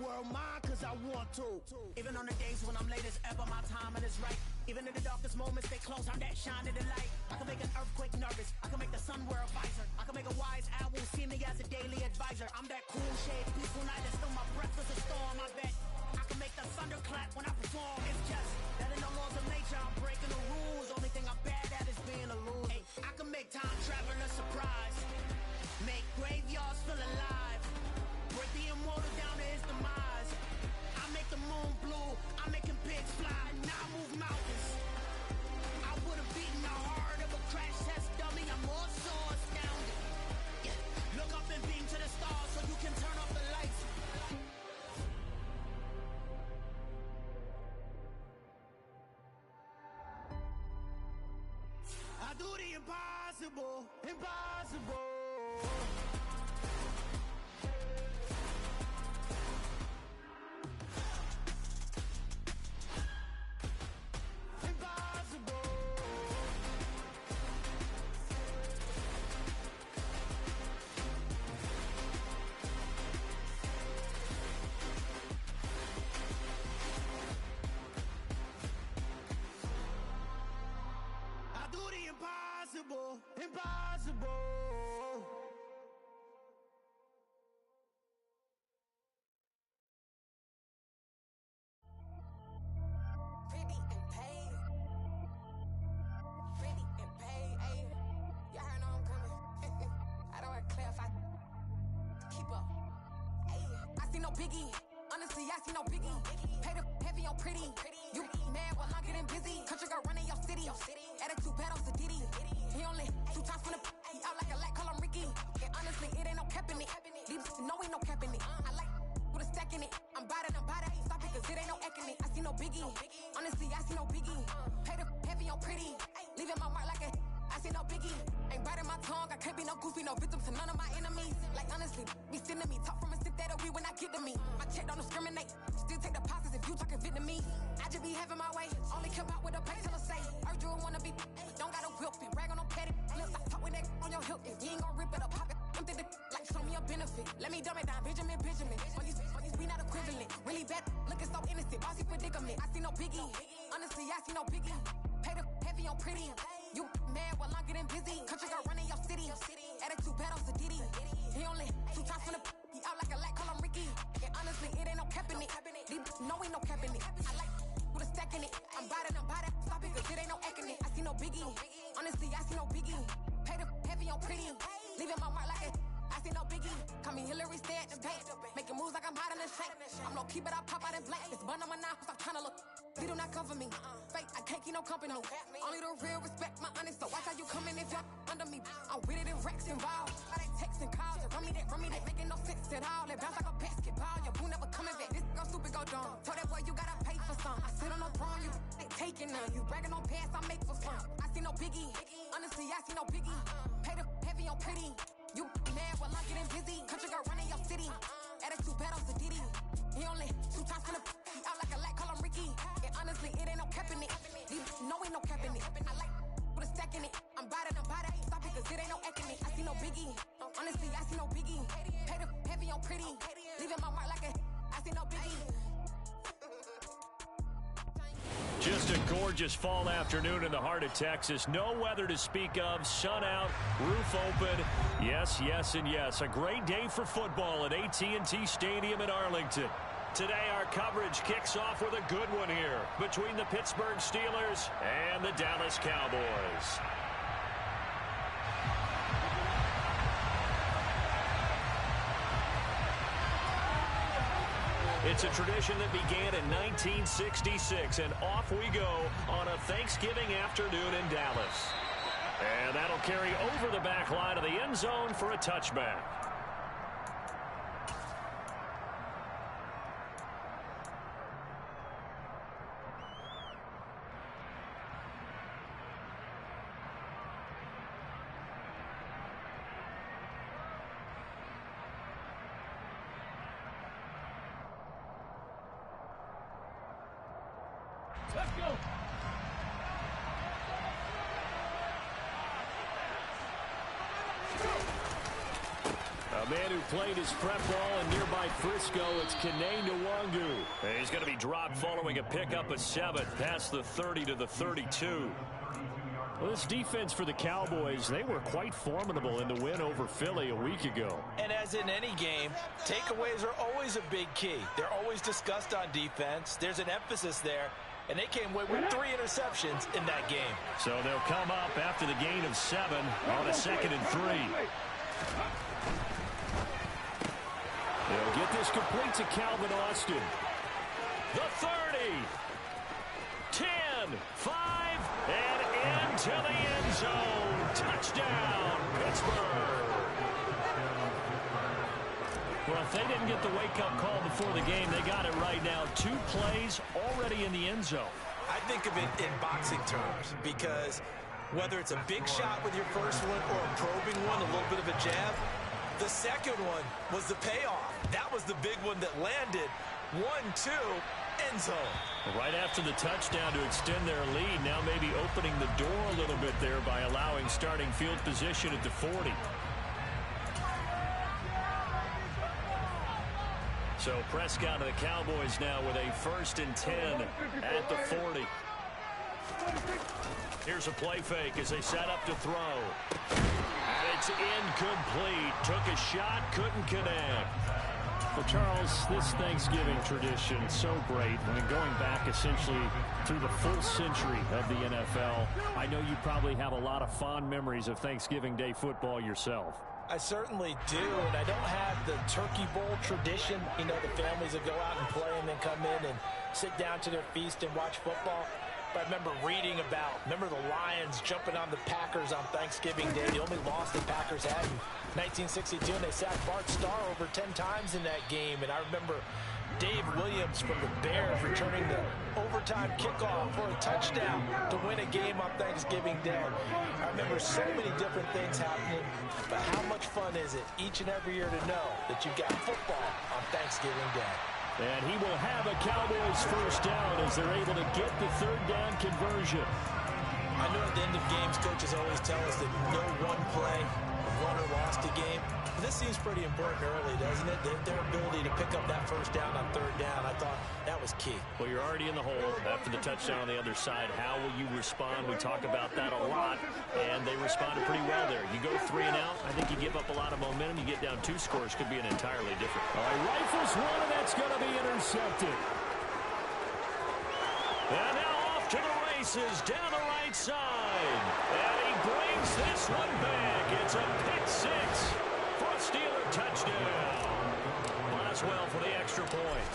world mine cause I want to. Even on the days when I'm late as ever, my timing is right. Even in the darkest moments, stay close, I'm that shine in the light. I can make an earthquake nervous, I can make the sun wear a visor. I can make a wise owl see me as a daily advisor. I'm that cool shade, peaceful night, and still my breath is a storm, I bet. I can make the thunder clap when I perform. It's just that in the laws of nature, I'm breaking the rules. Only thing I'm bad at is being a loser. Hey, I can make time travel a surprise. Make graveyards feel alive. Break the immortal down to his demise. I make the moon blue, I'm making pigs fly. Now I move mountains. I would have beaten the heart of a crash test dummy. I'm more so astounded. Yeah. Look up and beam to the stars so you can turn off the lights. I do the impossible, impossible. Impossible, impossible. Pretty and paid. Pretty and paid, ayy. Y'all heard I'm coming. I don't want to clarify. Keep up. Ayy. I see no biggie. Honestly, I see no biggie. Pay the heavy on pretty. You mad while I'm getting busy. Country girl running your city. Attitude bad on Sadiddy. He only 2 times from the he out like a lack, call him Ricky. And honestly, it ain't no cap in it. These know ain't no cap in it. I like with a stack in it. I'm by that, stop it, cause it ain't no eck in it. I see no biggie. Honestly, I see no biggie. Pay the heavy on pretty. Leaving my mark like a I see no biggie. Ain't biting my tongue, I can't be no goofy, no victim to none of my enemies. Like honestly, be sending me talk from a stick that'll be when I get to me. My check don't discriminate. Still take deposits if you talking Vietnamese. I just be having my way. Only come out with a pay till I say. Urge you wanna be, don't gotta whip it. Rag on no petty. Lips, I talk with that on your hip. If you ain't gon' rip it up, pop it. I'm thinking like show me a benefit. Let me dumb it down, Benjamin. All these we not equivalent. Really bad, looking so innocent. Bossy predicament. I see no biggie. Honestly, I see no biggie. Pay the heavy on pretty. You mad while I'm getting busy. Country girl running your city. Attitude bad on Sadiddy. He only 2 times from the he out like a lack, call him Ricky. And honestly, it ain't no cap in it. These know ain't no cap in it. I like with a stack in it. I'm by that, stop it, cause it ain't no eck in it. I see no biggie. Honestly, I see no biggie. Pay the heavy on pretty. Leaving my mark like a I see no biggie. Call me Hillary, stay at the bank. Making moves like I'm hiding in shank. I'm low key, but I pop out in blank. It's bun on my knife, stop trying to look. They do not cover me. Fake, I can't keep no company. Only the real respect my honest. So watch how you coming if you're under me. I'm with it in Rex involved. I like texting calls. Run me that, making no sense at all. They bounce like a basketball. Your boo never coming back. This go stupid, go dumb. Told that boy you gotta pay for some. I sit on no throne, you ain't taking none. You bragging on pants, I make for fun. I see no biggie. Honestly, I see no biggie. Pay the heavy on pretty. You mad while I'm getting busy. Country girl running your city. Attitude bad on Sadiddy. He only 2 times from the he out like a lack, call him Ricky. And honestly, it ain't no cap in it. These know ain't no cap in it. I like with a stack in it. I'm by that, stop it, cause it ain't no eck in it. I see no biggie. Honestly, I see no biggie. Pay the heavy on pretty. Leaving my mark like a I see no biggie. Just a gorgeous fall afternoon in the heart of Texas. No weather to speak of. Sun out, roof open. Yes, yes, and yes. A great day for football at AT&T Stadium in Arlington. Today, our coverage kicks off with a good one here between the Pittsburgh Steelers and the Dallas Cowboys. It's a tradition that began in 1966, and off we go on a Thanksgiving afternoon in Dallas. And that'll carry over the back line of the end zone for a touchback. Let's go. A man who played his prep ball in nearby Frisco, it's Kene Nwangu. He's going to be dropped following a pickup of 7 past the 30 to the 32. Well, this defense for the Cowboys, they were quite formidable in the win over Philly a week ago. And as in any game, takeaways are always a big key. They're always discussed on defense. There's an emphasis there. And they came away with 3 interceptions in that game. So they'll come up after the gain of 7 on a 2nd and 3. They'll get this complete to Calvin Austin. The 30. 10. 5. And into the end zone. Touchdown, Pittsburgh. Well, if they didn't get the wake-up call before the game, they got it right now. 2 plays already in the end zone. I think of it in boxing terms because whether it's a big shot with your first one or a probing one, a little bit of a jab, the second one was the payoff. That was the big one that landed. 1-2, end zone. Right after the touchdown to extend their lead, now maybe opening the door a little bit there by allowing starting field position at the 40. So Prescott of the Cowboys now with a 1st and 10 at the 40. Here's a play fake as they set up to throw. And it's incomplete. Took a shot, couldn't connect. Well, Charles, this Thanksgiving tradition, so great. I mean, going back essentially through the full century of the NFL, I know you probably have a lot of fond memories of Thanksgiving Day football yourself. I certainly do, and I don't have the Turkey Bowl tradition. You know, the families that go out and play and then come in and sit down to their feast and watch football. But I remember reading remember the Lions jumping on the Packers on Thanksgiving Day. The only loss the Packers had in 1962, and they sacked Bart Starr over 10 times in that game. And I remember Dave Williams from the Bears returning the overtime kickoff for a touchdown to win a game on Thanksgiving Day. I remember so many different things happening, but how much fun is it each and every year to know that you've got football on Thanksgiving Day? And he will have a Cowboys first down as they're able to get the 3rd down conversion. I know at the end of games, coaches always tell us that no one play, won or lost a game. This seems pretty important early, doesn't it? Their ability to pick up that first down on 3rd down, I thought that was key. Well, you're already in the hole after the touchdown on the other side. How will you respond? We talk about that a lot, and they responded pretty well there. You go 3 and out, I think you give up a lot of momentum. You get down 2 scores, could be an entirely different. All right, rifles one, and that's going to be intercepted. And now off to the races down the right side. And he brings this one back. It's a pick 6. For a Steeler touchdown. Boswell for the extra point.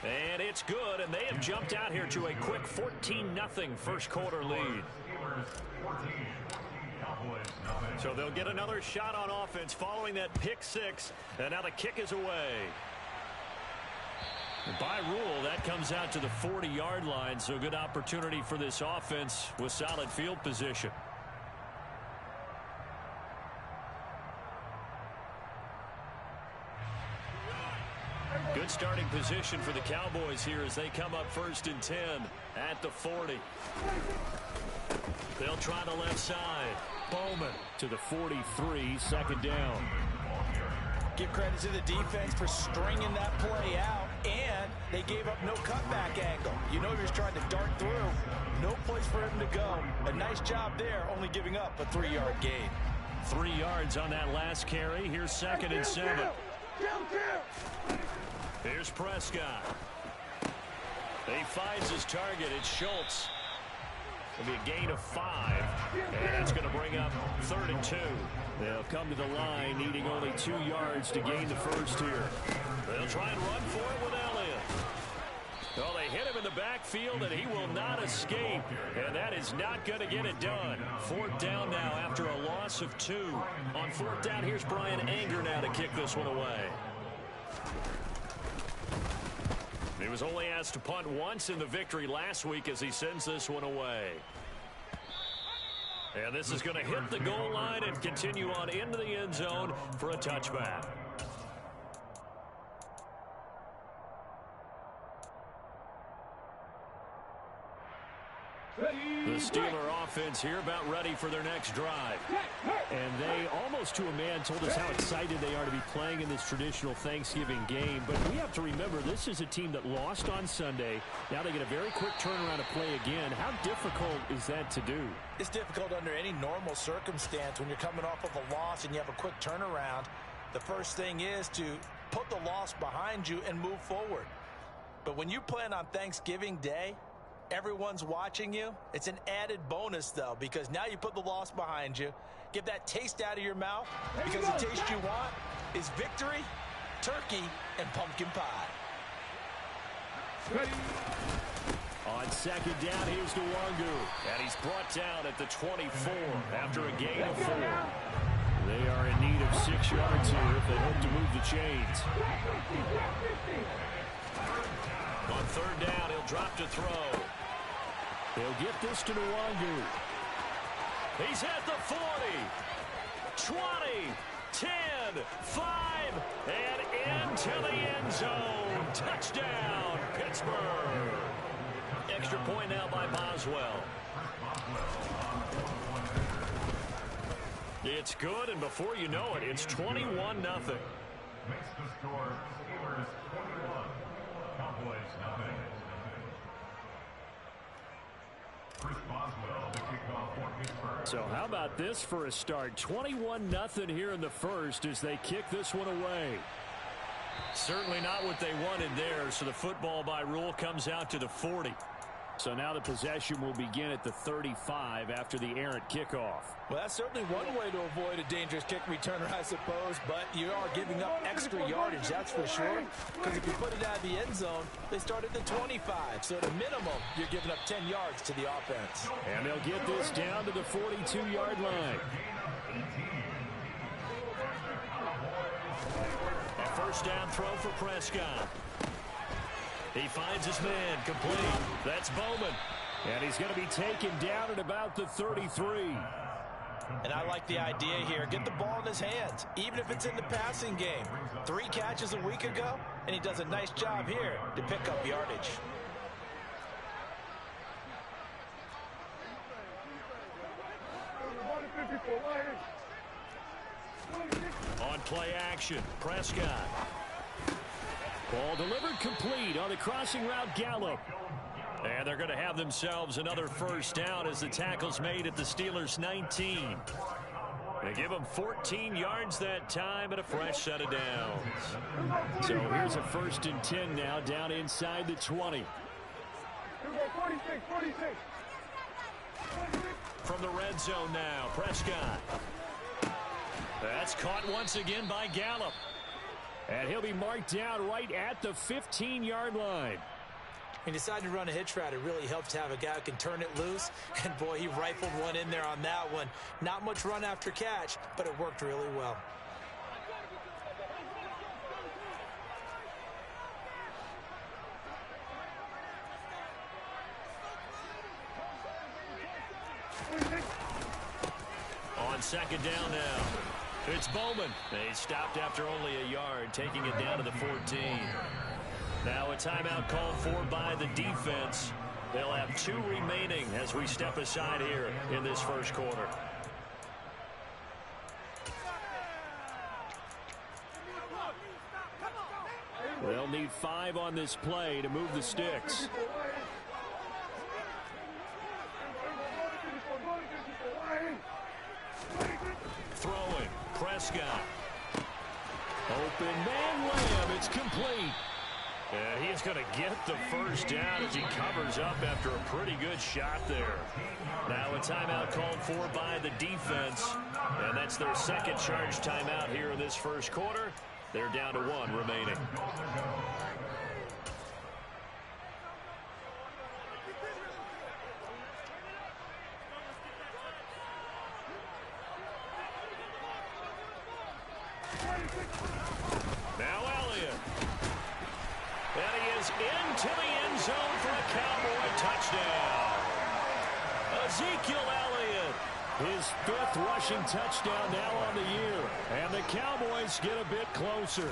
And it's good, and they have jumped out here to a quick 14-0 first quarter lead. So they'll get another shot on offense following that pick 6, and now the kick is away. By rule, that comes out to the 40-yard line, so good opportunity for this offense with solid field position. Good starting position for the Cowboys here as they come up 1st and 10 at the 40. They'll try the left side. Bowman to the 43, 2nd down. Give credit to the defense for stringing that play out, and they gave up no cutback angle. You know he was trying to dart through. No place for him to go. A nice job there, only giving up a 3-yard gain. 3 yards on that last carry. Here's 2nd and 7. Here's Prescott. He finds his target. It's Schultz. It'll be a gain of 5. And that's going to bring up 3rd and 2. They'll come to the line needing only 2 yards to gain the first here. They'll try and run for it with Elliott. Well, they hit him in the backfield, and he will not escape. And that is not going to get it done. 4th down now after a loss of 2. On 4th down, here's Brian Anger now to kick this one away. He was only asked to punt once in the victory last week as he sends this one away. And this is going to hit the goal line and continue on into the end zone for a touchback. The Steeler offense here about ready for their next drive. And they, almost to a man, told us how excited they are to be playing in this traditional Thanksgiving game. But we have to remember, this is a team that lost on Sunday. Now they get a very quick turnaround to play again. How difficult is that to do? It's difficult under any normal circumstance when you're coming off of a loss and you have a quick turnaround. The first thing is to put the loss behind you and move forward. But when you plan on Thanksgiving Day, everyone's watching you. It's an added bonus, though, because now you put the loss behind you. Get that taste out of your mouth, because the taste you want is victory, turkey, and pumpkin pie. Ready. On second down, here's Nwangu. And he's brought down at the 24 after a gain of 4. They are in need of 6 yards here if they hope to move the chains. On third down, he'll drop to throw. They'll get this to Nwangu. He's at the 40, 20, 10, 5, and into the end zone. Touchdown, Pittsburgh. Extra point now by Boswell. It's good, and before you know it, it's 21-0. Makes the score Steelers 21, Cowboys nothing. Chris Boswell, the kickoff for Pittsburgh. So how about this for a start? 21-0 here in the first as they kick this one away. Certainly not what they wanted there, so the football by rule comes out to the 40. So now the possession will begin at the 35 after the errant kickoff. Well, that's certainly one way to avoid a dangerous kick returner, I suppose, but you are giving up extra yardage, that's for sure. Because if you put it out of the end zone, they start at the 25. So at a minimum, you're giving up 10 yards to the offense. And they'll get this down to the 42-yard line. A first down throw for Prescott. He finds his man, complete. That's Bowman. And he's going to be taken down at about the 33. And I like the idea here. Get the ball in his hands, even if it's in the passing game. 3 catches a week ago, and he does a nice job here to pick up yardage. On play action, Prescott. Ball delivered complete on the crossing route, Gallup. And they're going to have themselves another first down as the tackle's made at the Steelers' 19. They give them 14 yards that time and a fresh set of downs. So here's a 1st and 10 now down inside the 20. From the red zone now, Prescott. That's caught once again by Gallup. And he'll be marked down right at the 15-yard line. He decided to run a hitch route. It really helps to have a guy who can turn it loose. And, boy, he rifled one in there on that one. Not much run after catch, but it worked really well. On second down now. It's Bowman. They stopped after only a yard, taking it down to the 14. Now a timeout called for by the defense. They'll have 2 remaining as we step aside here in this first quarter. They'll need 5 on this play to move the sticks. Throwing, Prescott. Open man Lamb, it's complete. He's going to get the first down as he covers up after a pretty good shot there. Now a timeout called for by the defense, and that's their second charge timeout here in this first quarter. They're down to 1 remaining. Now Elliott. And he is into the end zone for a Cowboy touchdown. Ezekiel Elliott. His 5th rushing touchdown now on the year. And the Cowboys get a bit closer.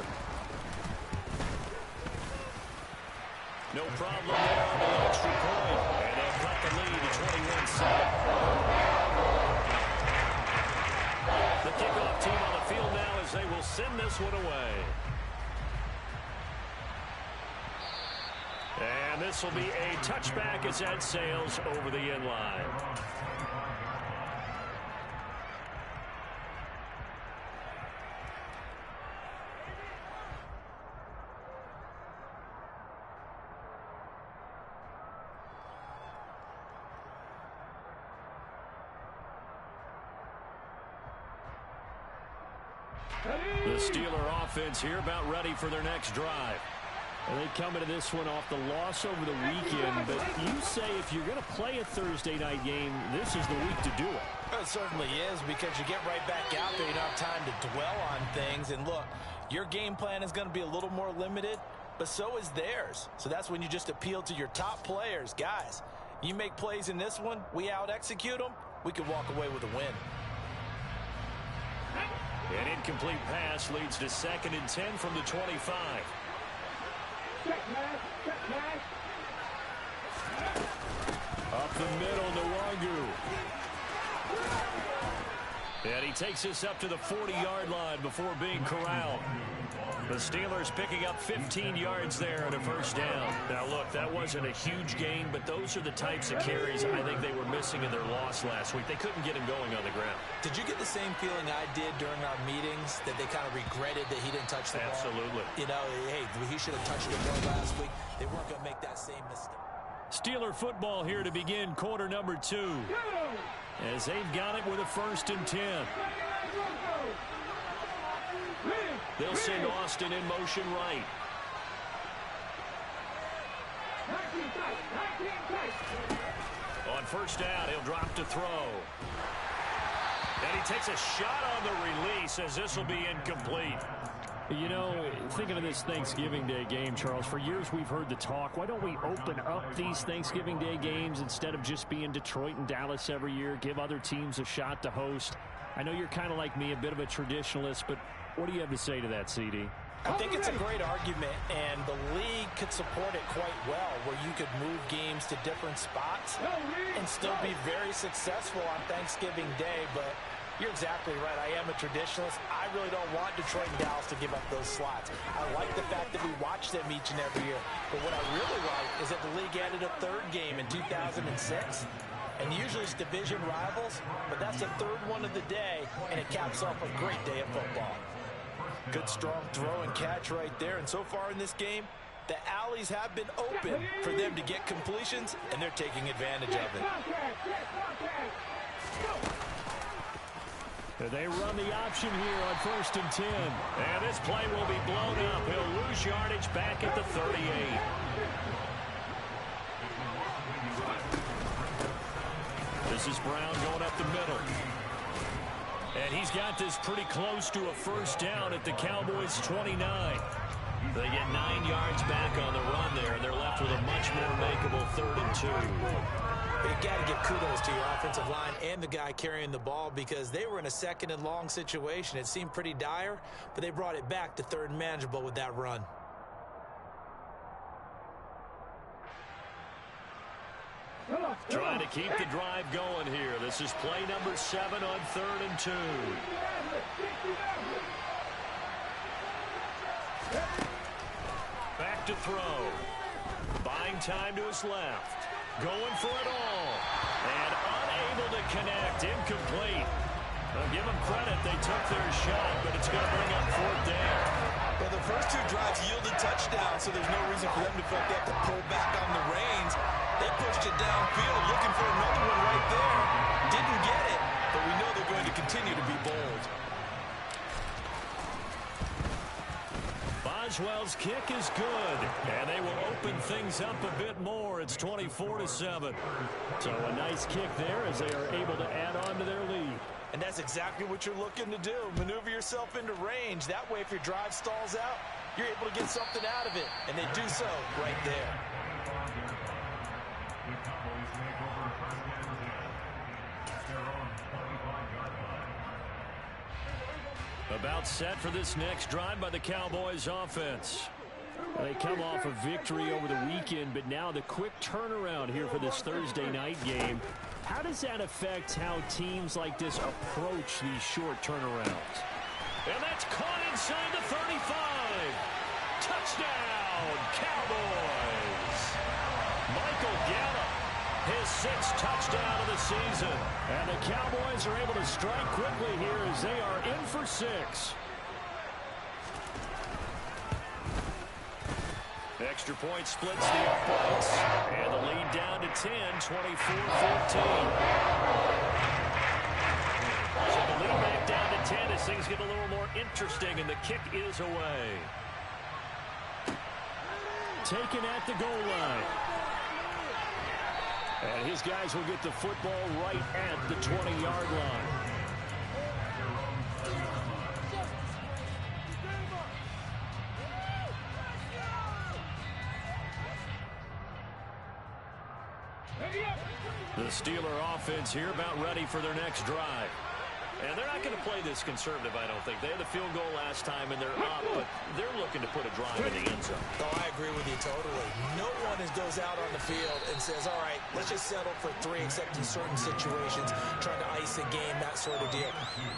No problem there on the extra point. And they'll cut the lead to 21-7. The kickoff team on the field now as they will send this one away. And this will be a touchback as that sails over the end line. The Steeler offense here about ready for their next drive. And they come into this one off the loss over the weekend, but you say if you're going to play a Thursday night game, this is the week to do it. It certainly is, because you get right back out there. You don't have time to dwell on things. And look, your game plan is going to be a little more limited, but so is theirs. So that's when you just appeal to your top players. Guys, you make plays in this one, we out-execute them, we can walk away with a win. An incomplete pass leads to 2nd and 10 from the 25. Up the middle, Nwangu. And he takes us up to the 40-yard line before being corralled. The Steelers picking up 15 yards there and a first down. Now, look, that wasn't a huge gain, but those are the types of carries I think they were missing in their loss last week. They couldn't get him going on the ground. Did you get the same feeling I did during our meetings, that they kind of regretted that he didn't touch the ball? Absolutely. You know, hey, he should have touched the ball last week. They weren't going to make that same mistake. Steeler football here to begin quarter number 2. As they've got it with a 1st and 10. They'll send Austin in motion right. On first down, he'll drop to throw. And he takes a shot on the release as this will be incomplete. You know, thinking of this Thanksgiving Day game, Charles, for years we've heard the talk, why don't we open up these Thanksgiving Day games instead of just being Detroit and Dallas every year, give other teams a shot to host? I know you're kind of like me, a bit of a traditionalist, but what do you have to say to that, CD? I think it's a great argument, and the league could support it quite well, where you could move games to different spots and still be very successful on Thanksgiving Day. But you're exactly right. I am a traditionalist. I really don't want Detroit and Dallas to give up those slots. I like the fact that we watch them each and every year. But what I really like is that the league added a 3rd game in 2006. And usually it's division rivals, but that's the 3rd one of the day, and it caps off a great day of football. Good strong throw and catch right there. And so far in this game, the alleys have been open for them to get completions, and they're taking advantage of it. They run the option here on 1st and 10. And this play will be blown up. He'll lose yardage back at the 38. This is Brown going up the middle. And he's got this pretty close to a first down at the Cowboys' 29. They get 9 yards back on the run there, and they're left with a much more makeable 3rd and 2. You got to give kudos to your offensive line and the guy carrying the ball, because they were in a 2nd and long situation. It seemed pretty dire, but they brought it back to 3rd and manageable with that run. Trying to keep the drive going here. This is play number 7 on 3rd and 2. Back to throw. Buying time to his left. Going for it all. And unable to connect. Incomplete. I'll give them credit. They took their shot, but it's going to bring up 4th down. Well, the first 2 drives yielded touchdowns, so there's no reason for them to feel like they have to pull back on the reins. They pushed it downfield, looking for another one right there. Didn't get it, but we know they're going to continue to be bold. Boswell's kick is good, and they will open things up a bit more. It's 24-7. So a nice kick there as they are able to add on to their lead. And that's exactly what you're looking to do. Maneuver yourself into range. That way, if your drive stalls out, you're able to get something out of it. And they do so right there. The Cowboys make over first down at their own 25-yard line. About set for this next drive by the Cowboys offense. They come off a victory over the weekend, but now the quick turnaround here for this Thursday night game. How does that affect how teams like this approach these short turnarounds? And that's caught inside the 35. Touchdown, Cowboys. Michael Gallup, his 6th touchdown of the season. And the Cowboys are able to strike quickly here as they are in for 6. Extra point splits the uprights. And the lead down to 10, 24-14. So the lead back down to 10 as things get a little more interesting, and the kick is away. Taken at the goal line. And his guys will get the football right at the 20-yard line. The Steeler offense here about ready for their next drive. And they're not going to play this conservative, I don't think. They had the field goal last time, and they're up, but they're looking to put a drive in the end zone. Oh, I agree with you totally. No one goes out on the field and says, all right, let's just settle for 3, except in certain situations, trying to ice a game, that sort of deal.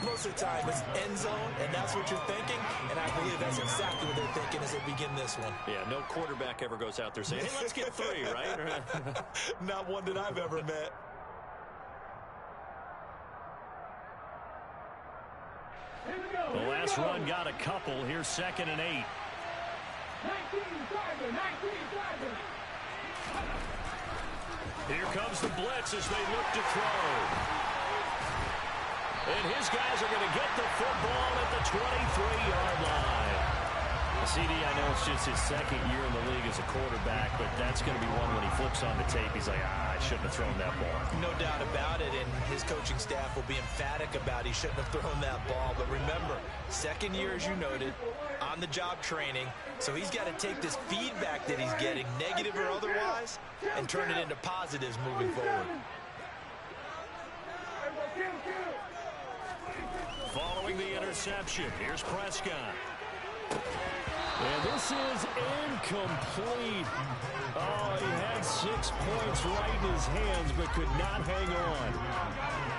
Most of the time, it's end zone, and that's what you're thinking, and I believe that's exactly what they're thinking as they begin this one. Yeah, no quarterback ever goes out there saying, hey, let's get 3, right? Not one that I've ever met. The last run got a couple. Here's 2nd and 8. Here comes the blitz as they look to throw. And his guys are going to get the football at the 23-yard line. CD, I know it's just his 2nd year in the league as a quarterback, but that's going to be one when he flips on the tape. He's like, I shouldn't have thrown that ball. No doubt about it, and his coaching staff will be emphatic about he shouldn't have thrown that ball. But remember, 2nd year, as you noted, on-the-job training, so he's got to take this feedback that he's getting, negative or otherwise, and turn it into positives moving forward. Following the interception, here's Prescott. And this is incomplete. Oh, he had 6 points right in his hands, but could not hang on.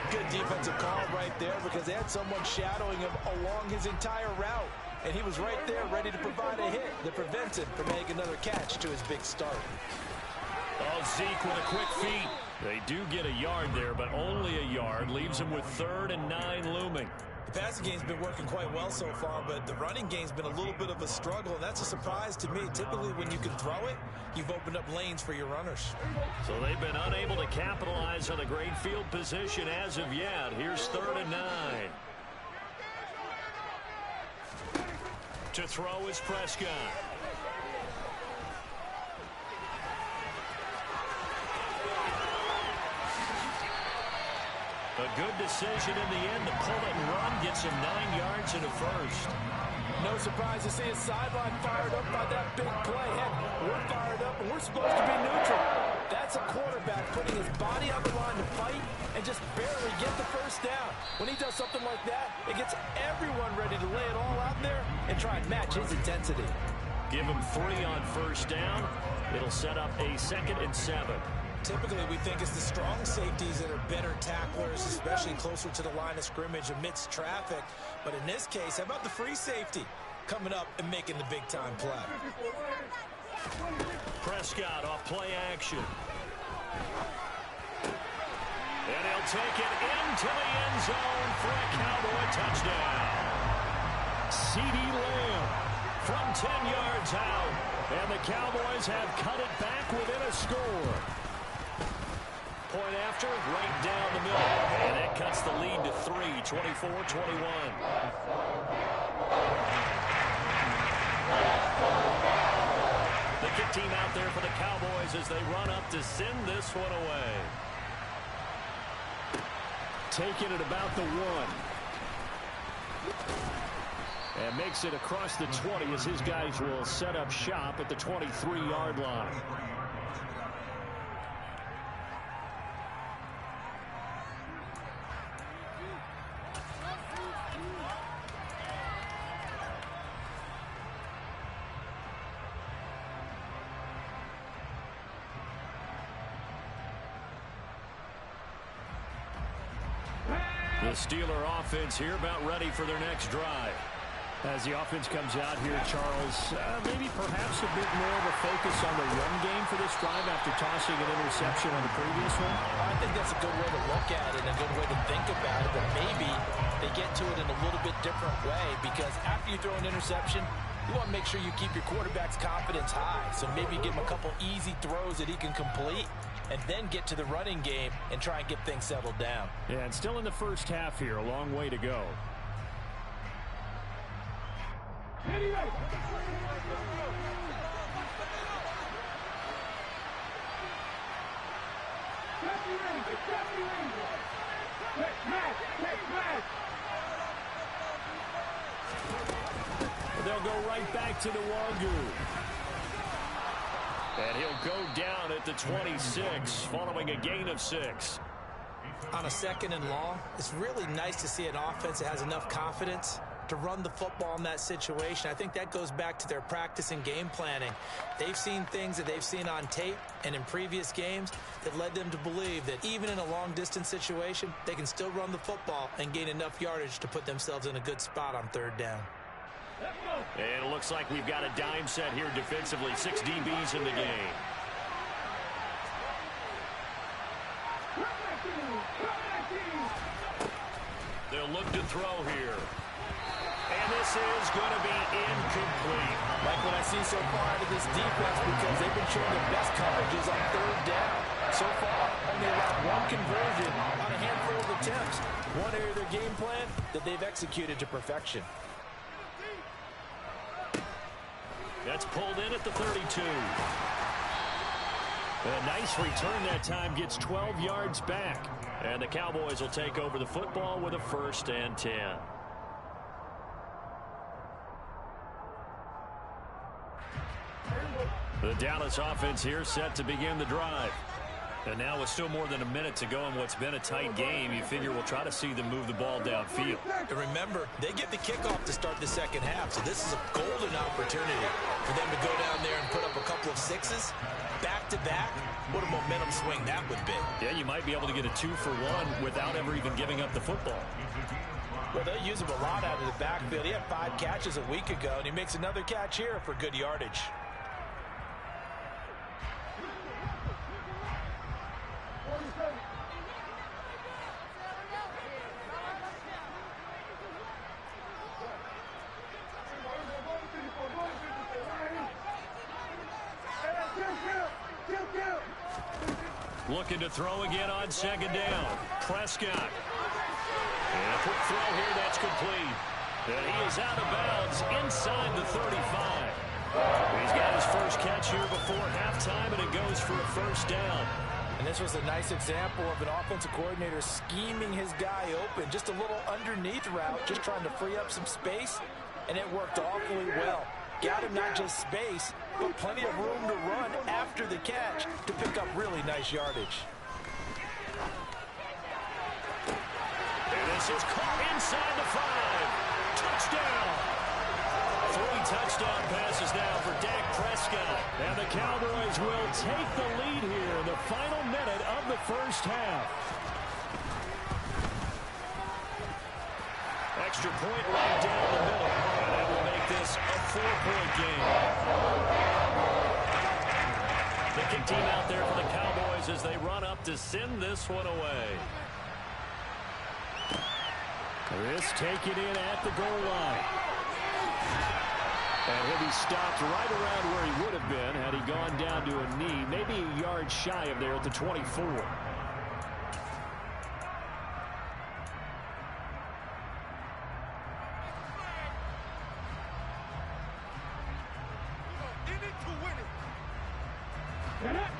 Good defensive call right there because they had someone shadowing him along his entire route. And he was right there ready to provide a hit that prevents him from making another catch to his big start. Oh, Zeke with a quick feed. They do get a yard there, but only a yard. Leaves him with 3rd and 9 looming. The passing game's been working quite well so far, but the running game's been a little bit of a struggle, and that's a surprise to me. Typically, when you can throw it, you've opened up lanes for your runners. So they've been unable to capitalize on the great field position as of yet. Here's 3rd and 9. To throw is Prescott. A good decision in the end to pull it and run, gets him 9 yards and a first. No surprise to see his sideline fired up by that big play. Heck, we're fired up, and we're supposed to be neutral. That's a quarterback putting his body on the line to fight and just barely get the first down. When he does something like that, it gets everyone ready to lay it all out there and try and match his intensity. Give him 3 on first down. It'll set up a 2nd and 7. Typically, we think it's the strong safeties that are better tacklers, especially closer to the line of scrimmage amidst traffic. But in this case, how about the free safety coming up and making the big-time play? Prescott off play action. And he'll take it into the end zone for a Cowboy touchdown. CeeDee Lamb From 10 yards out. And the Cowboys have cut it back within a score. Point after, right down the middle. And that cuts the lead to 3, 24-21. The kick team out there for the Cowboys as they run up to send this one away. Taking it about the 1. And makes it across the 20 as his guys will set up shop at the 23-yard line. The Steeler offense here about ready for their next drive. As the offense comes out here, Charles, maybe perhaps a bit more of a focus on the run game for this drive after tossing an interception on the previous one. I think that's a good way to look at it and a good way to think about it, but maybe they get to it in a little bit different way, because after you throw an interception, you want to make sure you keep your quarterback's confidence high. So maybe give him a couple easy throws that he can complete and then get to the running game and try and get things settled down. Yeah, and still in the first half here, a long way to go. They'll go right back to the Wagyu. And he'll go down at the 26 following a gain of 6. On a 2nd and long, it's really nice to see an offense that has enough confidence to run the football in that situation. I think that goes back to their practice and game planning. They've seen things that they've seen on tape and in previous games that led them to believe that even in a long-distance situation, they can still run the football and gain enough yardage to put themselves in a good spot on 3rd down. And it looks like we've got a dime set here defensively. 6 DBs in the game. They'll look to throw here. And this is going to be incomplete. Like what I see so far out of this defense, because they've been showing their best coverages on 3rd down. So far, only allowed 1 conversion on a handful of attempts. One area of their game plan that they've executed to perfection. That's pulled in at the 32. A nice return that time, gets 12 yards back. And the Cowboys will take over the football with a 1st and 10. The Dallas offense here set to begin the drive. And now with still more than a minute to go in what's been a tight game, you figure we'll try to see them move the ball downfield. And remember, they get the kickoff to start the 2nd half, so this is a golden opportunity for them to go down there and put up a couple of 6s back-to-back. What a momentum swing that would be. Yeah, you might be able to get a 2-for-1 without ever even giving up the football. Well, they'll use him a lot out of the backfield. He had 5 catches a week ago, and he makes another catch here for good yardage. Looking to throw again on 2nd down. Prescott. And a quick throw here, that's complete. And he is out of bounds inside the 35. He's got his first catch here before halftime, and it goes for a 1st down. And this was a nice example of an offensive coordinator scheming his guy open. Just a little underneath route, just trying to free up some space, and it worked awfully well. Got him not just space, but plenty of room to run after the catch to pick up really nice yardage. And this is caught inside the 5. Touchdown. 3 touchdown passes now for Dak Prescott. And the Cowboys will take the lead here in the final minute of the 1st half. Extra point right down the middle. And that will make this a 4-point game. The kick team out there for the Cowboys as they run up to send this one away. This taken in at the goal line. And he'll be stopped right around where he would have been had he gone down to a knee, maybe a yard shy of there at the 24.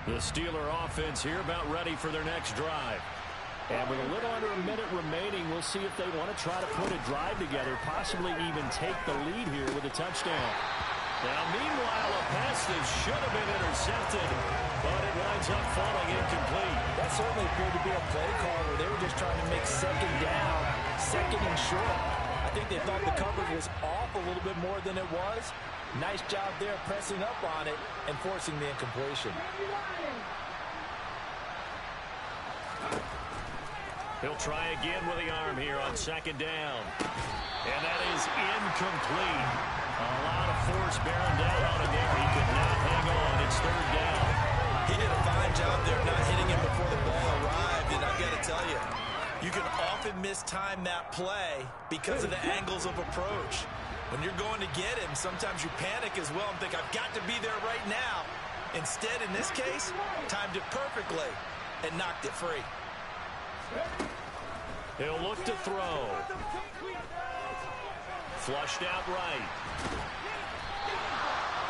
The Steeler offense here about ready for their next drive. And with a little under a minute remaining, we'll see if they want to try to put a drive together, possibly even take the lead here with a touchdown. Now, meanwhile, a pass that should have been intercepted, but it winds up falling incomplete. That certainly appeared to be a play call where they were just trying to make 2nd down, 2nd and short. I think they thought the coverage was off a little bit more than it was. Nice job there pressing up on it and forcing the incompletion. He'll try again with the arm here on second down. And that is incomplete. A lot of force bearing down on him there. He could not hang on. It's third down. He did a fine job there not hitting him before the ball arrived. And I've got to tell you, you can often mistime that play because of the angles of approach. When you're going to get him, sometimes you panic as well and think, I've got to be there right now. Instead, in this case, timed it perfectly and knocked it free. He'll look to throw. Flushed out right.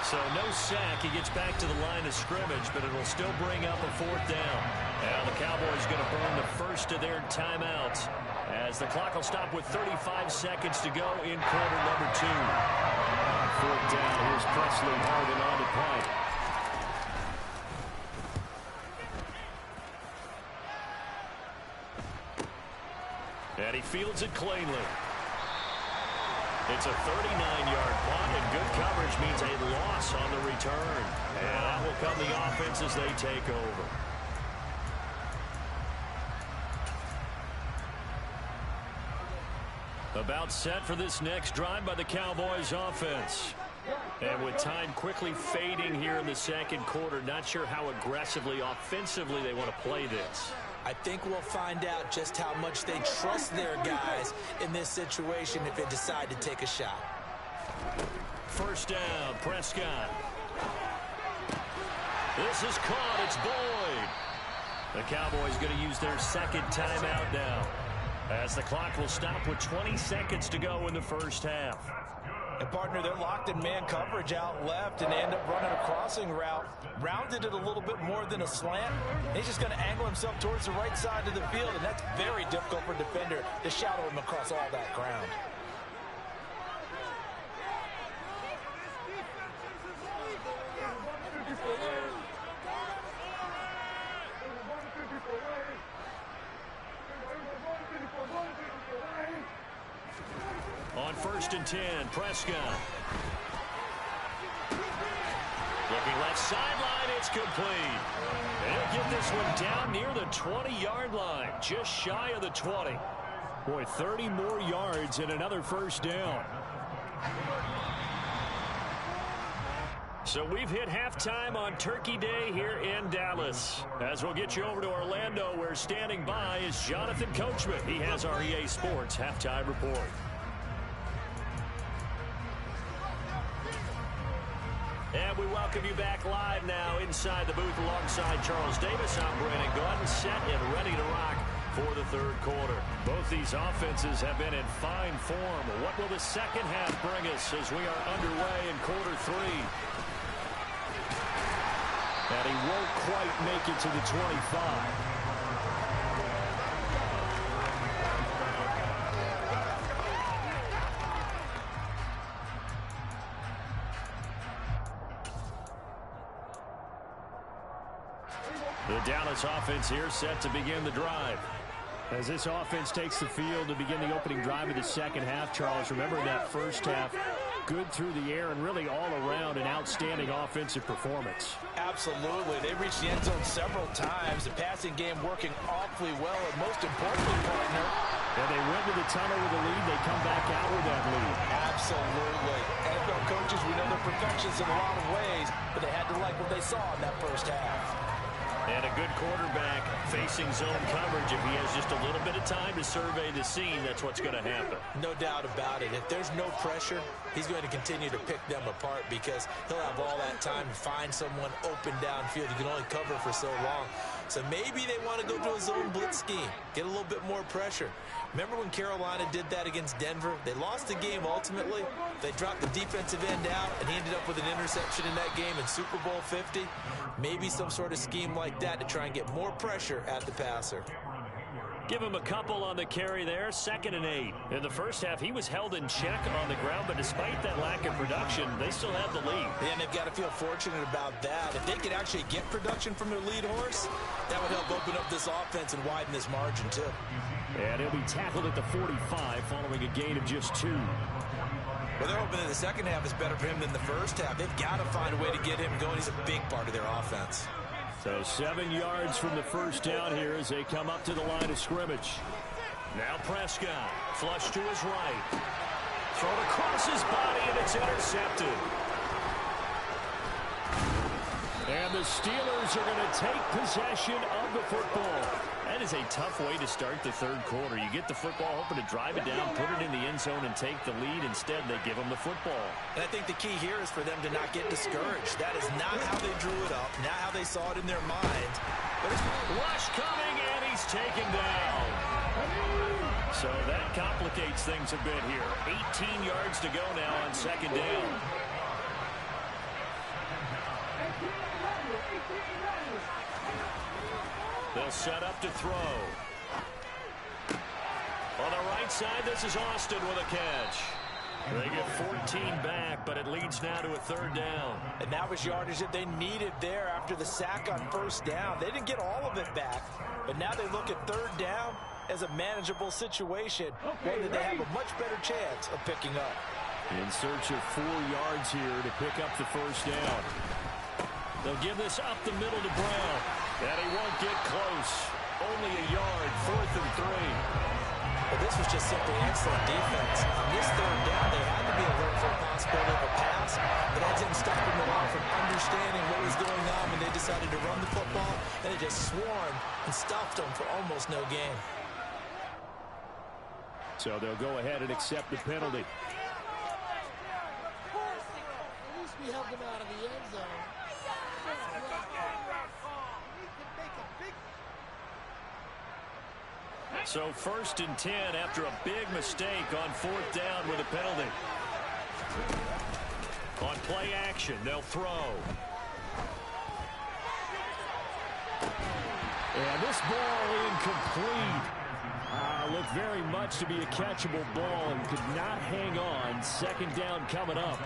So no sack. He gets back to the line of scrimmage, but it'll still bring up a fourth down. Now the Cowboys going to burn the first of their timeouts as the clock will stop with 35 seconds to go in quarter number 2. Fourth down. Here's Presley Harden on the punt. And he fields it cleanly. It's a 39-yard punt, and good coverage means a loss on the return. And that will come the offense as they take over. About set for this next drive by the Cowboys offense. And with time quickly fading here in the second quarter, not sure how aggressively, offensively they want to play this. I think we'll find out just how much they trust their guys in this situation if they decide to take a shot. First down, Prescott. This is caught. It's Boyd. The Cowboys going to use their second timeout now, as the clock will stop with 20 seconds to go in the first half. And, partner, they're locked in man coverage out left, and they end up running a crossing route. Rounded it a little bit more than a slant. He's just going to angle himself towards the right side of the field, and that's very difficult for a defender to shadow him across all that ground. On 1st and 10, Prescott. Looking left sideline, it's complete. He'll get this one down near the 20-yard line, just shy of the 20. Boy, 30 more yards and another first down. So we've hit halftime on Turkey Day here in Dallas. As we'll get you over to Orlando, where standing by is Jonathan Coachman. He has our EA Sports halftime report. And we welcome you back live now inside the booth alongside Charles Davis. I'm Brandon Gordon, set and ready to rock for the third quarter. Both these offenses have been in fine form. What will the second half bring us as we are underway in quarter 3? And he won't quite make it to the 25. The Dallas offense here set to begin the drive. As this offense takes the field to begin the opening drive of the second half, Charles, remember that first half, good through the air and really all around an outstanding offensive performance. Absolutely. They reached the end zone several times. The passing game working awfully well, and most importantly, partner, and they went to the tunnel with a lead. They come back out with that lead. Absolutely. NFL coaches, we know they're perfectionists in a lot of ways, but they had to like what they saw in that first half. And a good quarterback facing zone coverage. If he has just a little bit of time to survey the scene, that's what's going to happen. No doubt about it. If there's no pressure, he's going to continue to pick them apart because he'll have all that time to find someone open downfield. You can only cover for so long. So maybe they want to go to a zone blitz scheme, get a little bit more pressure. Remember when Carolina did that against Denver? They lost the game ultimately. They dropped the defensive end out, and he ended up with an interception in that game in Super Bowl 50. Maybe some sort of scheme like that to try and get more pressure at the passer. Give him a couple on the carry there, 2nd and 8. In the first half, he was held in check on the ground, but despite that lack of production, they still have the lead. And they've got to feel fortunate about that. If they could actually get production from their lead horse, that would help open up this offense and widen this margin, too. And he'll be tackled at the 45 following a gain of just 2. Well, they're hoping that the second half is better for him than the first half. They've got to find a way to get him going. He's a big part of their offense. So 7 yards from the first down here as they come up to the line of scrimmage. Now Prescott, flush to his right. Thrown across his body, and it's intercepted. And the Steelers are going to take possession of the football. That is a tough way to start the third quarter. You get the football, hoping to drive it down, put it in the end zone, and take the lead. Instead, they give them the football. And I think the key here is for them to not get discouraged. That is not how they drew it up, not how they saw it in their mind. But it's rush coming, and he's taken down. So that complicates things a bit here. 18 yards to go now on second down. They'll set up to throw. On the right side, this is Austin with a catch. They get 14 back, but it leads now to a third down. And that was yardage that they needed there after the sack on first down. They didn't get all of it back, but now they look at third down as a manageable situation, one that they have a much better chance of picking up. In search of 4 yards here to pick up the first down. They'll give this up the middle to Brown. And he won't get close. Only a yard, 4th and 3. But this was just simply excellent defense. On this third down, they had to be alert for a possibility of a pass, but that didn't stop them at all from understanding what was going on when they decided to run the football, and they just swarmed and stuffed them for almost no gain. So they'll go ahead and accept the penalty. At least we helped them out of the end zone. So 1st and 10 after a big mistake on 4th down with a penalty. On play action, they'll throw. And this ball incomplete. Looked very much to be a catchable ball and could not hang on. Second down coming up.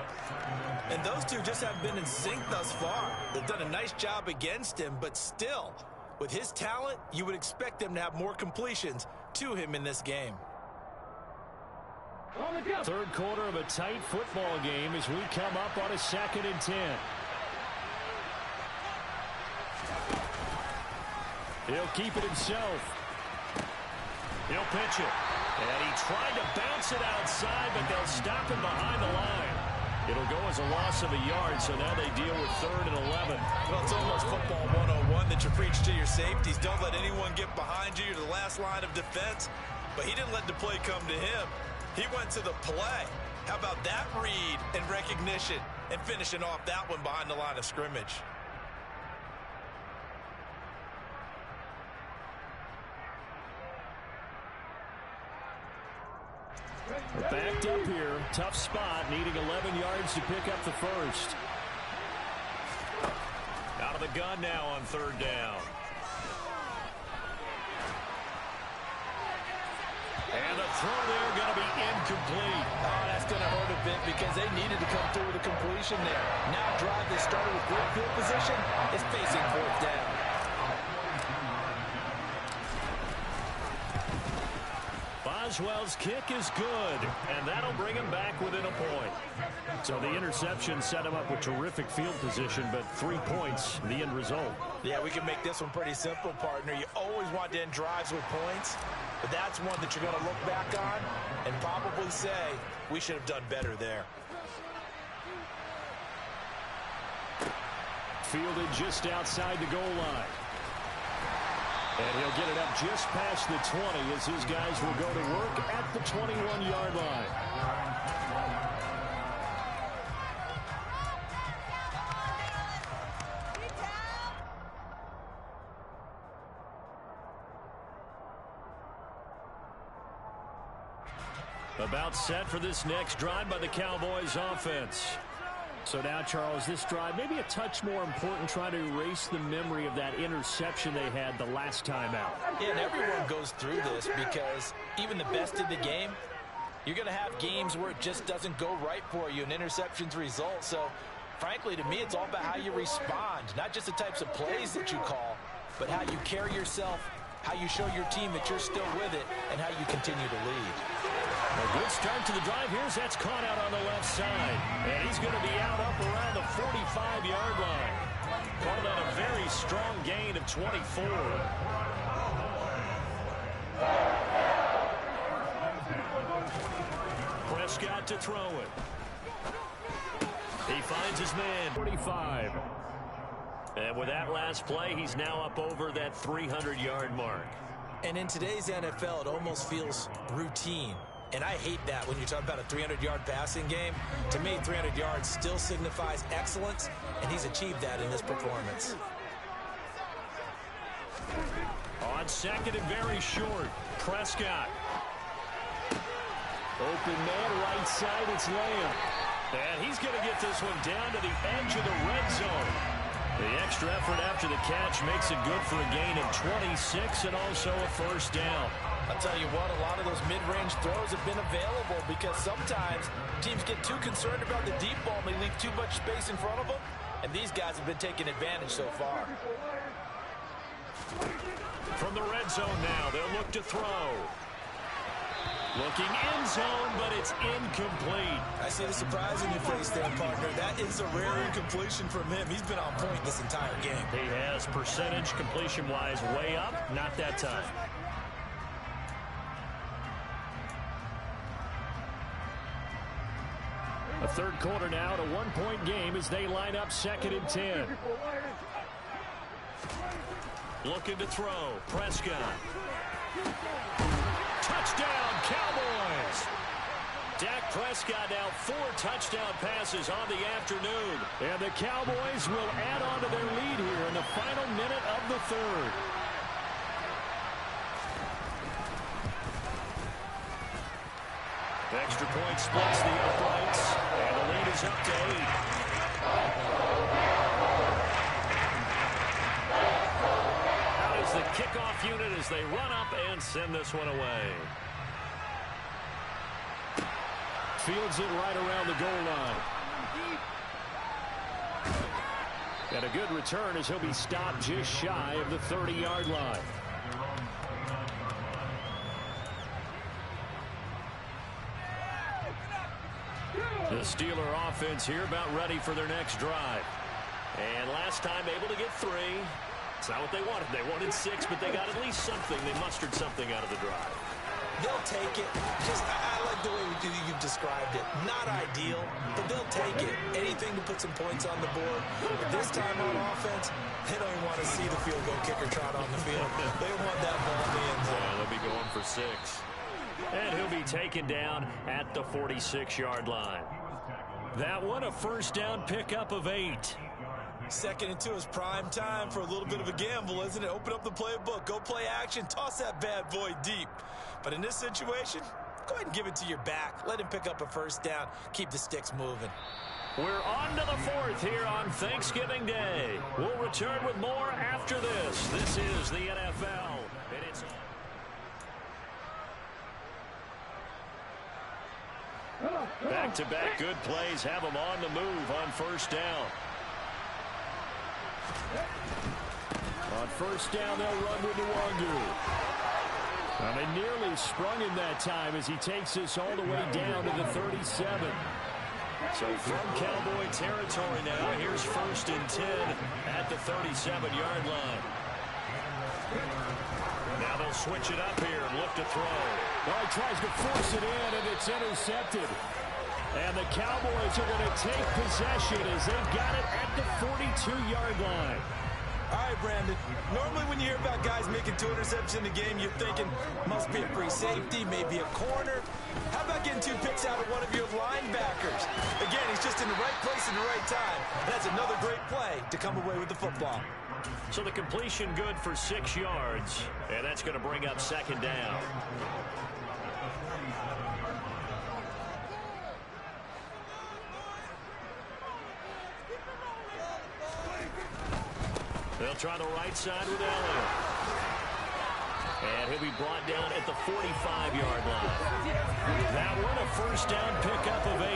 And those two just haven't been in sync thus far. They've done a nice job against him, but still, with his talent, you would expect them to have more completions to him in this game. Third quarter of a tight football game as we come up on a 2nd and 10. He'll keep it himself. He'll pitch it. And he tried to bounce it outside, but they'll stop him behind the line. It'll go as a loss of a yard, so now they deal with 3rd and 11. Well, it's almost football 101 that you preach to your safeties. Don't let anyone get behind you. You're the last line of defense. But he didn't let the play come to him. He went to the play. How about that read and recognition and finishing off that one behind the line of scrimmage? We're backed up here. Tough spot, needing 11 yards to pick up the first. Out of the gun now on 3rd down. And the throw there going to be incomplete. Oh, that's going to hurt a bit because they needed to come through with a completion there. Now drive that started with great field position is facing 4th down. Boswell's kick is good, and that'll bring him back within a point. So the interception set him up with terrific field position, but 3 points, the end result. Yeah, we can make this one pretty simple, partner. You always want to end drives with points, but that's one that you're going to look back on and probably say, we should have done better there. Fielded just outside the goal line. And he'll get it up just past the 20 as his guys will go to work at the 21-yard line. About set for this next drive by the Cowboys offense. So now, Charles, this drive maybe a touch more important, trying to erase the memory of that interception they had the last time out. Yeah, and everyone goes through this because even the best in the game, you're going to have games where it just doesn't go right for you and interceptions result. So, frankly, to me, it's all about how you respond, not just the types of plays that you call, but how you carry yourself, how you show your team that you're still with it, and how you continue to lead. A good start to the drive. Here's that's caught out on the left side. And he's going to be out up around the 45-yard line. Called out a very strong gain of 24. look to throw it. He finds his man. 45. And with that last play, he's now up over that 300-yard mark. And in today's NFL, it almost feels routine. And I hate that when you talk about a 300-yard passing game. To me, 300 yards still signifies excellence, and he's achieved that in this performance. On second and very short, Prescott. Open man, right side, it's Lamb. And he's going to get this one down to the edge of the red zone. The extra effort after the catch makes it good for a gain of 26 and also a first down. I'll tell you what, a lot of those mid-range throws have been available because sometimes teams get too concerned about the deep ball and they leave too much space in front of them, and these guys have been taking advantage so far. From the red zone now, they'll look to throw. Looking end zone, but it's incomplete. I see the surprise in your face there, partner. That is a rare incompletion from him. He's been on point this entire game. He has percentage completion-wise way up, not that time. A third quarter now at a one-point game as they line up second and 10. Looking to throw. Prescott. Touchdown, Cowboys! Dak Prescott now 4 touchdown passes on the afternoon. And the Cowboys will add on to their lead here in the final minute of the third. Extra point splits the uprights, and the lead is up to 8. Out is the kickoff unit as they run up and send this one away. Fields it right around the goal line. And a good return as he'll be stopped just shy of the 30-yard line. The Steeler offense here about ready for their next drive. And last time able to get 3. It's not what they wanted. They wanted 6, but they got at least something. They mustered something out of the drive. They'll take it. I like the way you've described it. Not ideal, but they'll take it. Anything to put some points on the board. But this time on offense, they don't even want to see the field goal kicker trot on the field. They want that ball in the end zone. Yeah, they'll be going for 6. And he'll be taken down at the 46-yard line. That one, a first down pickup of 8. Second and 2 is prime time for a little bit of a gamble, isn't it? Open up the playbook, go play action, toss that bad boy deep. But in this situation, go ahead and give it to your back. Let him pick up a first down. Keep the sticks moving. We're on to the 4th here on Thanksgiving Day. We'll return with more after this. This is the NFL. And it's back-to-back good plays have them on the move on first down. On first down, they'll run with Nwangu. And they nearly sprung him that time as he takes this all the way down to the 37. So from Cowboy territory now, here's first and 10 at the 37-yard line. Now they'll switch it up here and look to throw. Well, he tries to force it in, and it's intercepted. And the Cowboys are going to take possession as they've got it at the 42-yard line. All right, Brandon. Normally when you hear about guys making 2 interceptions in a game, you're thinking must be a free safety, maybe a corner. How about getting 2 picks out of one of your linebackers? Again, he's just in the right place at the right time. That's another great play to come away with the football. So the completion good for 6 yards, and that's going to bring up second down. They'll try the right side with Elliott. And he'll be brought down at the 45-yard line. That one, a first down pickup of 8.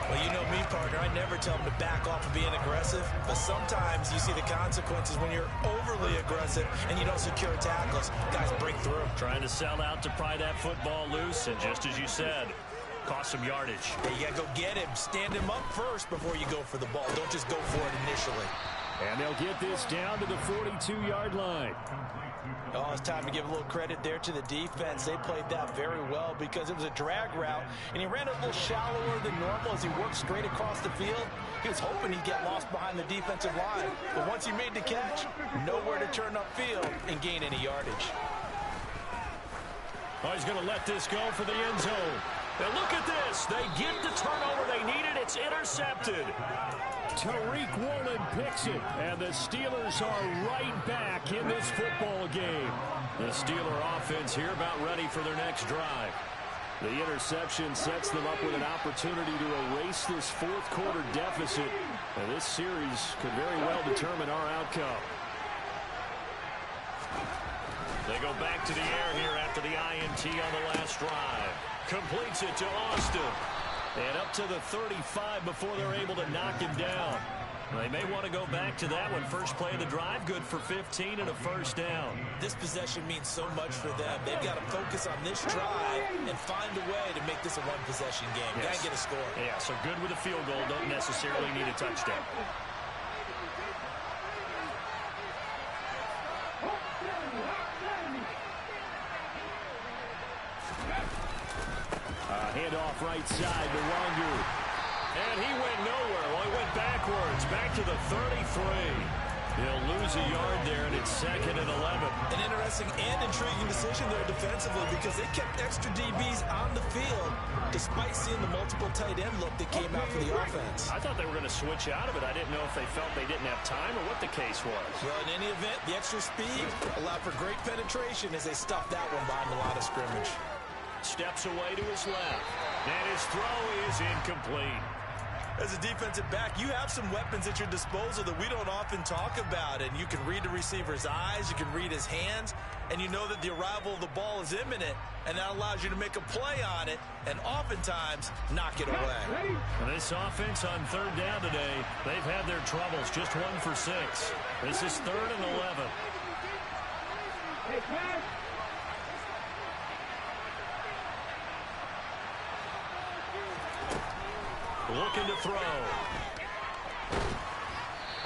Well, you know me, partner. I never tell them to back off of being aggressive. But sometimes you see the consequences when you're overly aggressive and you don't secure tackles. Guys break through. Trying to sell out to pry that football loose. And just as you said, cost some yardage. Hey, you got to go get him. Stand him up first before you go for the ball. Don't just go for it initially. And they'll get this down to the 42-yard line. Oh, it's time to give a little credit there to the defense. They played that very well because it was a drag route, and he ran a little shallower than normal as he worked straight across the field. He was hoping he'd get lost behind the defensive line, but once he made the catch, nowhere to turn upfield and gain any yardage. Oh, he's going to let this go for the end zone. Now look at this. They get the turnover they needed. It's intercepted. Tariq Woolen picks it, and the Steelers are right back in this football game. The Steeler offense here about ready for their next drive. The interception sets them up with an opportunity to erase this fourth quarter deficit. And this series could very well determine our outcome. They go back to the air here after the INT on the last drive. Completes it to Austin. And up to the 35 before they're able to knock him down. They may want to go back to that one. First play of the drive, good for 15 and a first down. This possession means so much for them. They've got to focus on this drive and find a way to make this a one-possession game. Yes. Got to get a score. Yeah, so good with a field goal. Don't necessarily need a touchdown. Handoff right side to Wongu. And he went nowhere. Well, he went backwards. Back to the 33. He'll lose a yard there, and it's 2nd and 11. An interesting and intriguing decision there defensively because they kept extra DBs on the field despite seeing the multiple tight end look that came out for the offense. I thought they were going to switch out of it. I didn't know if they felt they didn't have time or what the case was. Well, in any event, the extra speed allowed for great penetration as they stuffed that one behind the line of scrimmage. Steps away to his left. And his throw is incomplete. As a defensive back, you have some weapons at your disposal that we don't often talk about. And you can read the receiver's eyes, you can read his hands, and you know that the arrival of the ball is imminent, and that allows you to make a play on it and oftentimes knock it away. And this offense on third down today, they've had their troubles. Just 1 for 6. This is 3rd and 11. Looking to throw.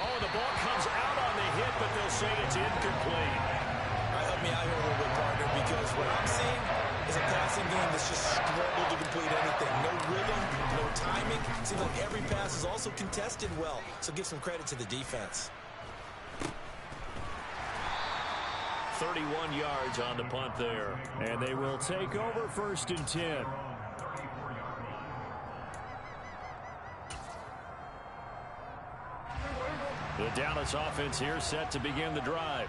Oh, the ball comes out on the hit, but they'll say it's incomplete. All right, help me out here a little bit, partner, because what I'm seeing is a passing game that's just struggled to complete anything. No rhythm, no timing. Seems like every pass is also contested well, so give some credit to the defense. 31 yards on the punt there. And they will take over 1st and 10. The Dallas offense here set to begin the drive.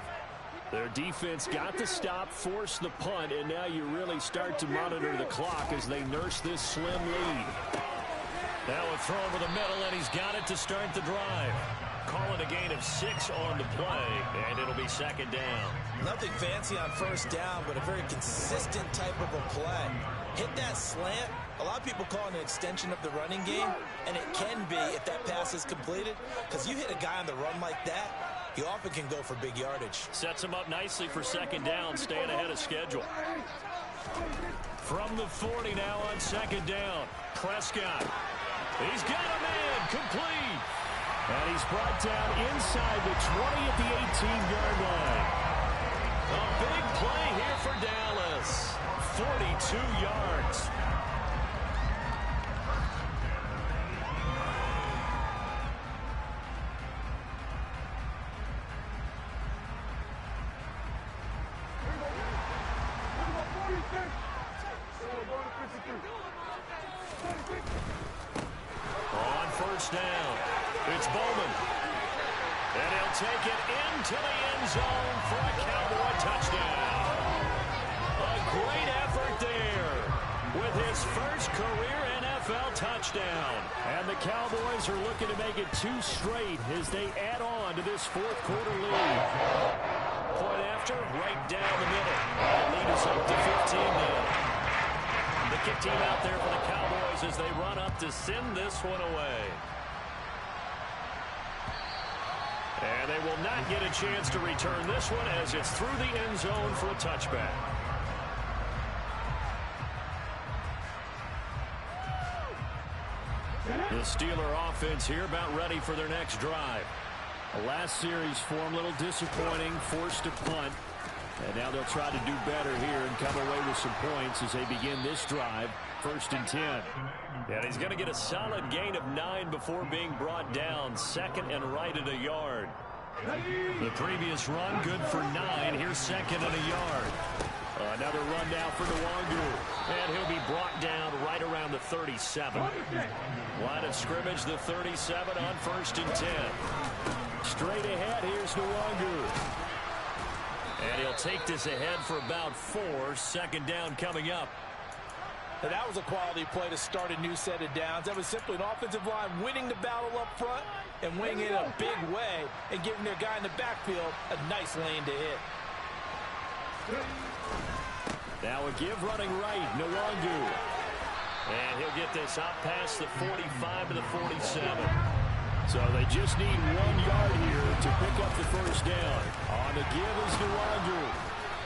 Their defense got the stop, forced the punt, and now you really start to monitor the clock as they nurse this slim lead. Now a throw over the middle, and he's got it to start the drive. Calling a gain of 6 on the play, and it'll be 2nd down. Nothing fancy on 1st down, but a very consistent type of a play. Hit that slant. A lot of people call it an extension of the running game, and it can be if that pass is completed, because you hit a guy on the run like that, he often can go for big yardage. Sets him up nicely for 2nd down, staying ahead of schedule. From the 40 now on 2nd down, Prescott. He's got a man, complete. And he's brought down inside the 20 at the 18-yard line. A big play here for Dallas. 42 yards. On 1st down, it's Bowman. And he'll take it into the end zone for a Cowboy touchdown. A great effort there with his first career NFL touchdown. And the Cowboys are looking to make it 2 straight as they add on to this fourth quarter lead. Point after, right down the middle. That lead is up to 15 now. The kick team out there for the Cowboys as they run up to send this one away. And they will not get a chance to return this one as it's through the end zone for a touchback. The Steeler offense here about ready for their next drive. The last series for him, a little disappointing, forced to punt. And now they'll try to do better here and come away with some points as they begin this drive. 1st and 10. And he's going to get a solid gain of 9 before being brought down. 2nd and right at a yard. The previous run good for 9. Here's 2nd and a yard. Another run now for Nwangu. And he'll be brought down right around the 37. Line of scrimmage, the 37 on 1st and 10. Straight ahead, here's Nwangu. And he'll take this ahead for about 4. 2nd down coming up. Now that was a quality play to start a new set of downs. That was simply an offensive line winning the battle up front and winning it in a big way and giving their guy in the backfield a nice lane to hit. Now a give running right, Nwangu. And he'll get this out past the 45 to the 47. So they just need 1 yard here to pick up the 1st down. On the give is Nwangu.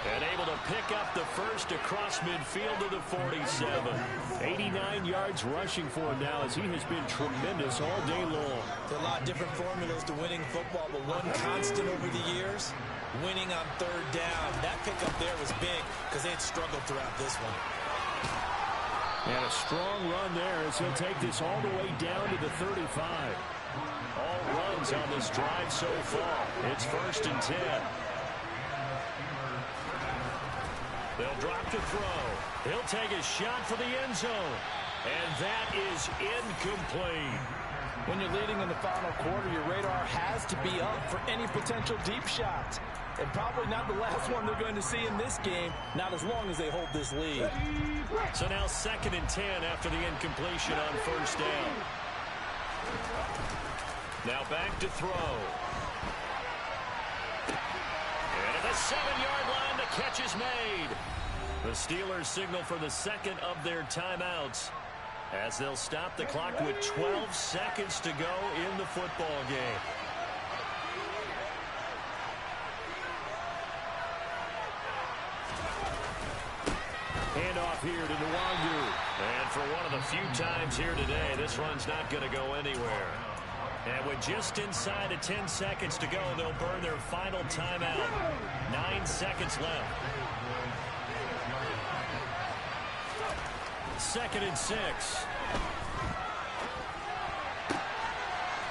And able to pick up the first across midfield to the 47. 89 yards rushing for him now as he has been tremendous all day long. There are a lot of different formulas to winning football, but one constant over the years, winning on 3rd down. That pickup there was big because they had struggled throughout this one. And a strong run there as he'll take this all the way down to the 35. All runs on this drive so far. It's 1st and 10. They'll drop to throw. He'll take a shot for the end zone. And that is incomplete. When you're leading in the final quarter, your radar has to be up for any potential deep shots. And probably not the last one they're going to see in this game, not as long as they hold this lead. So now 2nd and 10 after the incompletion on 1st down. Now back to throw. And at the 7-yard line, the catch is made. The Steelers signal for the 2nd of their timeouts as they'll stop the clock with 12 seconds to go in the football game. Handoff here to Nwangu. And for one of the few times here today, this run's not going to go anywhere. And with just inside of 10 seconds to go, they'll burn their final timeout. 9 seconds left. 2nd and 6.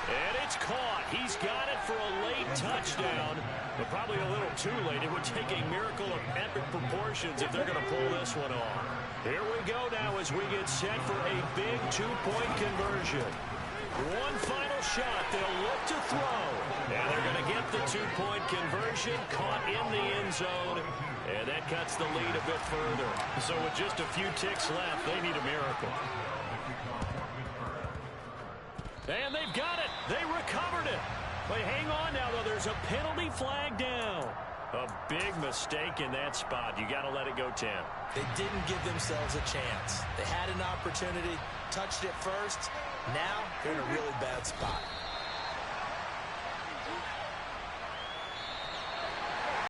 And it's caught. He's got it for a late touchdown, but probably a little too late. It would take a miracle of epic proportions if they're going to pull this one off. Here we go now as we get set for a big 2-point conversion. One final shot. They'll look to throw. And they're going to get the 2-point conversion caught in the end zone. And that cuts the lead a bit further. So with just a few ticks left, they need a miracle. And they've got it. They recovered it. But hang on now, though. There's a penalty flag down. A big mistake in that spot. You got to let it go 10. They didn't give themselves a chance. They had an opportunity, touched it first. Now they're in a really bad spot.